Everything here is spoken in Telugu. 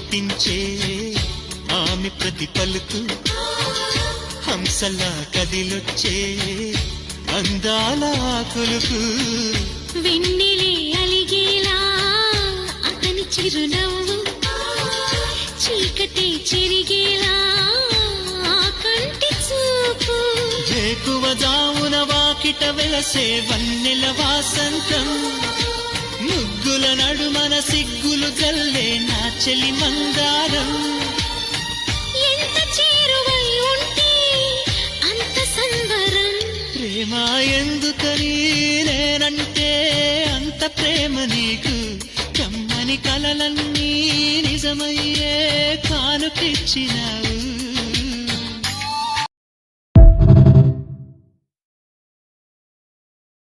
వినిపించే ఆమె ప్రతి పలుకు హంసలా కదిలొచ్చే అందాల కులుకు వెన్నెలే అలిగేలా అతని చిరునవ్వు చీకటి చెరిగేలా ఆ కంటి చూపు వేకువ జామున వాకిట వెలసే వన్నెల వాసంతం ముగ్గుల నడుమన సిగ్గులు జల్లే నా చెలి మందారం ఎంత చేరువై ఉంటే అంత సంబరం ప్రేమ ఎందుకని నేనంటే అంత ప్రేమ నీకు కమ్మని కలలన్నీ నిజమయ్యే కానుకిచ్చినావు